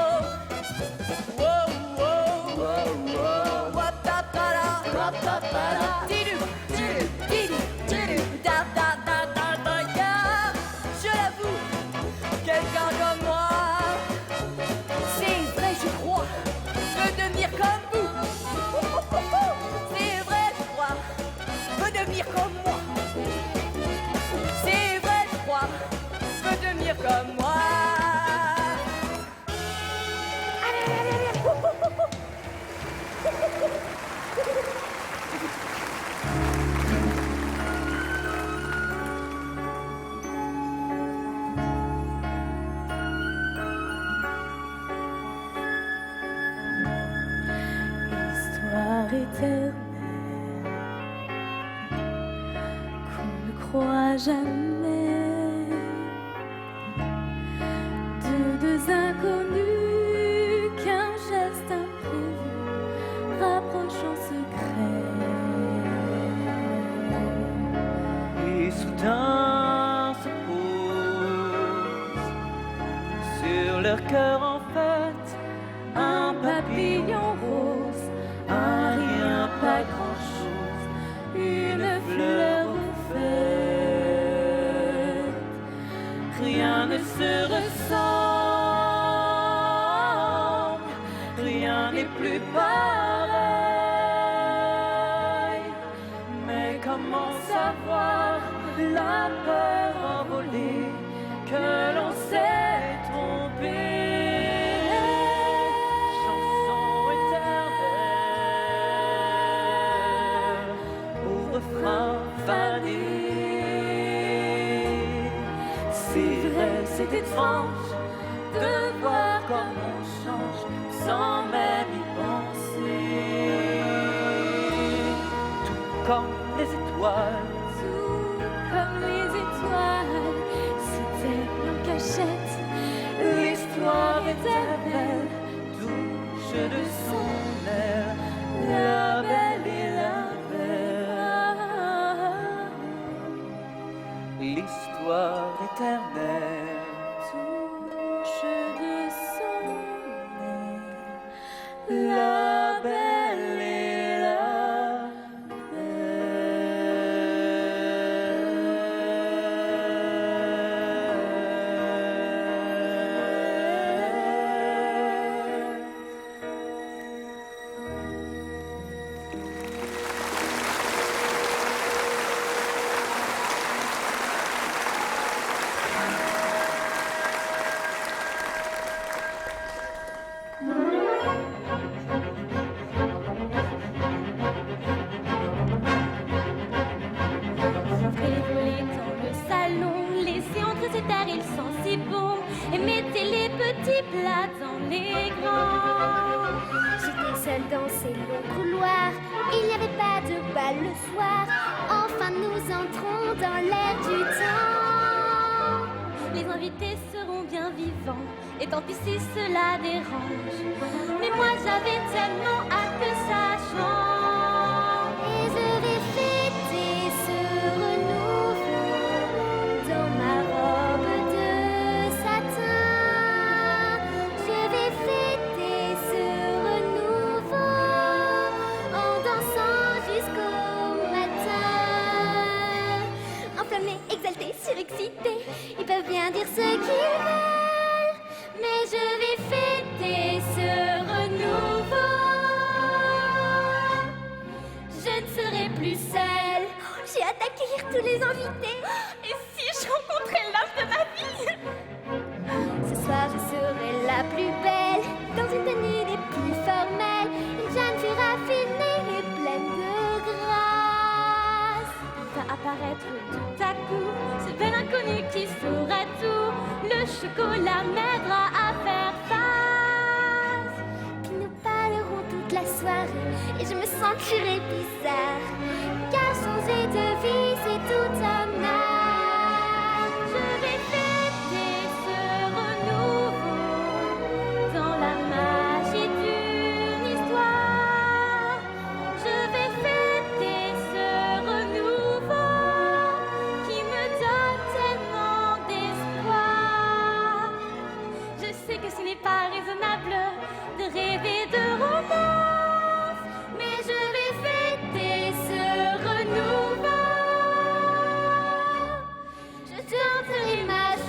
Whoa, whoa, whoa, whoa, wa-pa-pa-la, wa-pa-pa-la, di-doo, di-doo, di-doo, di-doo, da-da-da-da-da-da. Je l'avoue, quelqu'un comme moi, c'est vrai, je crois, peut devenir comme vous. C'est vrai, je crois, peut devenir comme moi. C'est vrai, je crois, peut devenir comme moi. Allez, allez, allez. Histoire éternelle qu'on ne croit jamais, de deux inconnus qu'un geste imprévu rapproche en secret. Et soudain se pose sur leur cœur en fait un papillon rose, un rien, pas grand-chose, une fleur faite. Rien ne se ressemble, rien n'est plus pareil. Mais comment savoir la peur envolée que l'on s'est trompé? Chanson éternelle au refrain fané. C'est vrai, c'est étrange de voir comme on change sans même y penser. Tout comme les étoiles, Tout comme les étoiles, c'était en cachette. l'histoire éternelle touche de son air la belle et la belle. L'histoire éternelle Touche de son air, la belle et la belle. bal le soir. Enfin nous entrons dans l'air du temps. Les invités seront bien vivants, et tant pis si cela dérange. Mais moi j'avais tellement hâte que ça change. Et je vais fêter ce renouveau dans ma robe de satin. Je vais fêter ce renouveau en dansant jusqu'au matin. Enflammés, exaltés, surexcités, ils peuvent bien dire ce qu'ils veulent, mais je vais fêter ce renouveau. Je ne serai plus seule. J'ai hâte d'accueillir tous les invités. Et si je rencontrais l'homme de ma vie? Ce soir, je serai la plus belle, dans une tenue des plus formelles, une jeune fille raffinée et pleine de grâce. Va apparaître tout à coup ce bel inconnu qui saura tout. Le chocolat m'aidera à faire face. Puis nous parlerons toute la soirée et je me sentirai bizarre, car changer de vie c'est tout un art. Je vais fêter ce renouveau dans la magie d'une histoire. Je vais fêter ce renouveau qui me donne tellement d'espoir. Je sais que ce n'est pas raisonnable de rêver de romance, mais je vais fêter ce renouveau. Je tenterai ma chance.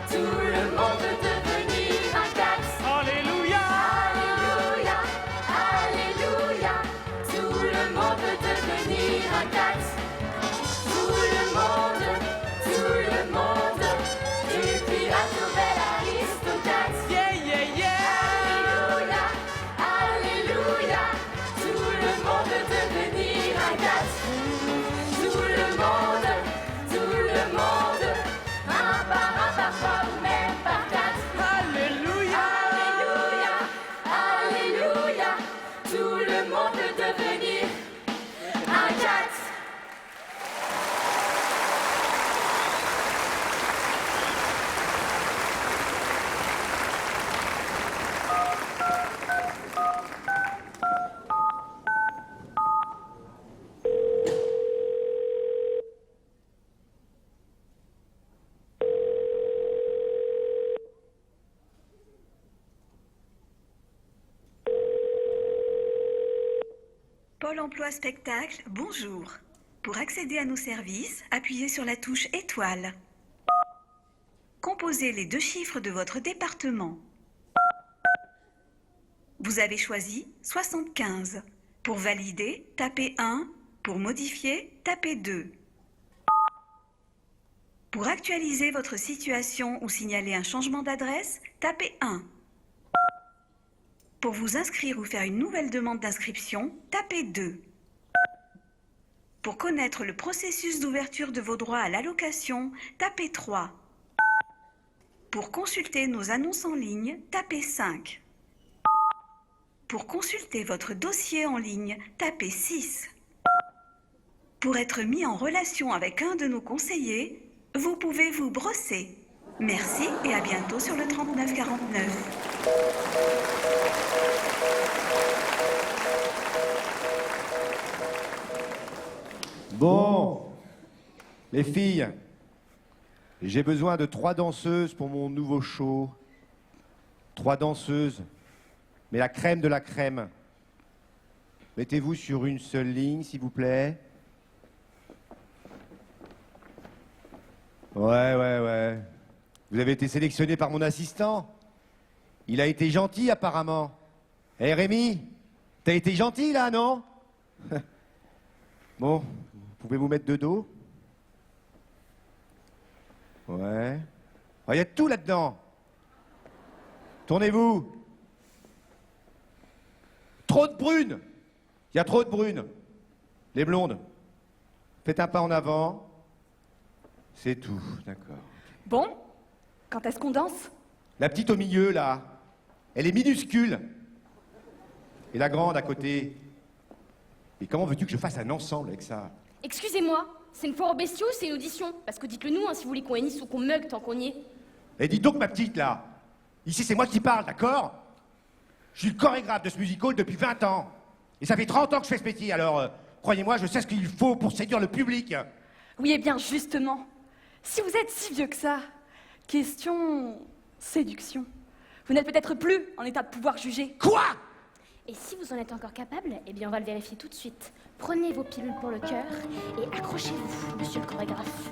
Tout le monde veut devenir un cat. Alléluia! Alléluia, alléluia. Tout le monde veut devenir un cat. Tout le monde, du pirate au bel aristocrate. Yeah, yeah, yeah. Alléluia, alléluia. Tout le monde veut devenir un cat. Tout le monde, un par trois ou même par quatre. Alléluia. Alléluia, alléluia. Tout le monde veut devenir un cat. Pôle emploi spectacle, bonjour. Pour accéder à nos services, appuyez sur la touche étoile. Composez les 2 chiffres de votre département. Vous avez choisi 75. Pour valider, tapez 1. Pour modifier, tapez 2. Pour actualiser votre situation ou signaler un changement d'adresse, tapez 1. Pour vous inscrire ou faire une nouvelle demande d'inscription, tapez 2. Pour connaître le processus d'ouverture de vos droits à l'allocation, tapez 3. Pour consulter nos annonces en ligne, tapez 5. Pour consulter votre dossier en ligne, tapez 6. Pour être mis en relation avec un de nos conseillers, vous pouvez vous brosser. Merci et à bientôt sur le 3949. Bon, les filles, j'ai besoin de 3 danseuses pour mon nouveau show. 3 danseuses, mais la crème de la crème. Mettez-vous sur une seule ligne, s'il vous plaît. Ouais. Vous avez été sélectionné par mon assistant. Il a été gentil, apparemment. Hé, Rémi, t'as été gentil, là, non? Bon, vous pouvez vous mettre de dos? Ouais. Il y a tout là-dedans. Tournez-vous. Trop de brunes. Il y a trop de brunes. Les blondes. Faites un pas en avant. C'est tout, d'accord. Bon, quand est-ce qu'on danse? La petite au milieu, là, elle est minuscule. Et la grande à côté. Et comment veux-tu que je fasse un ensemble avec ça? Excusez-moi, c'est une foire aux bestiaux ou c'est une audition? Parce que dites-le nous, hein, si vous voulez qu'on hennisse ou qu'on meugle tant qu'on y est. Et dis donc, ma petite, là. Ici, c'est moi qui parle, d'accord? Je suis le chorégraphe de ce musical depuis 20 ans. Et ça fait 30 ans que je fais ce métier, alors, croyez-moi, je sais ce qu'il faut pour séduire le public. Oui, eh bien, justement, si vous êtes si vieux que ça, question séduction, vous n'êtes peut-être plus en état de pouvoir juger. Quoi? Et si vous en êtes encore capable, eh bien on va le vérifier tout de suite. Prenez vos pilules pour le cœur et accrochez-vous, monsieur le chorégraphe.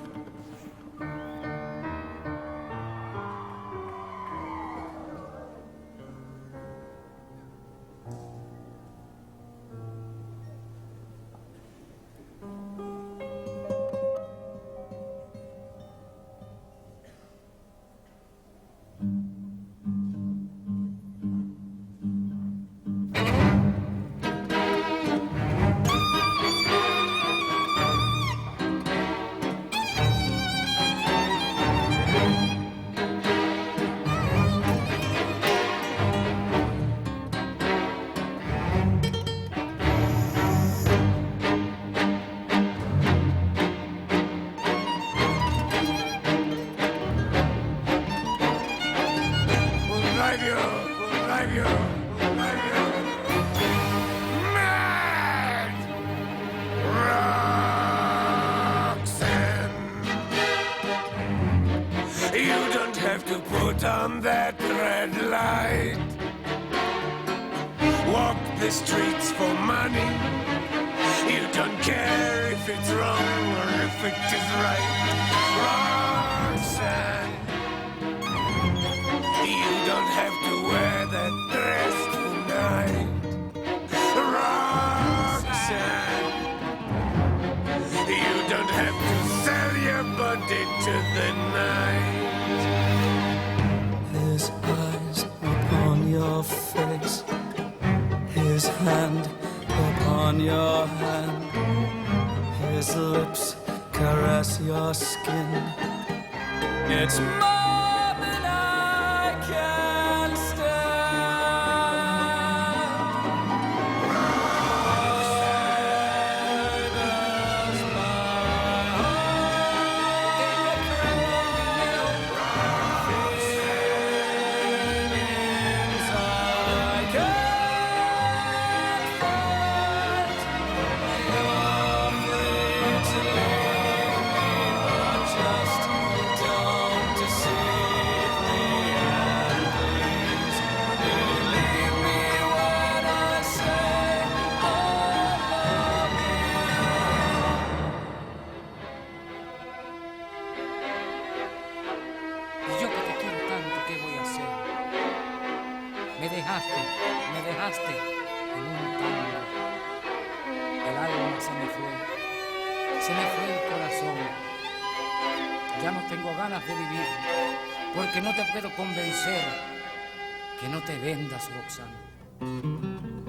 On that red light, walk the streets for money. You don't care if it's wrong or if it is right. Roxanne, you don't have to wear that dress tonight. Roxanne, you don't have to sell your body to the night. His eyes upon your face, his hand upon your hand, his lips caress your skin. It's more than I can Me dejaste en un tango. El alma se me fue el corazón. Ya no tengo ganas de vivir, porque no te puedo convencer que no te vendas, Roxana.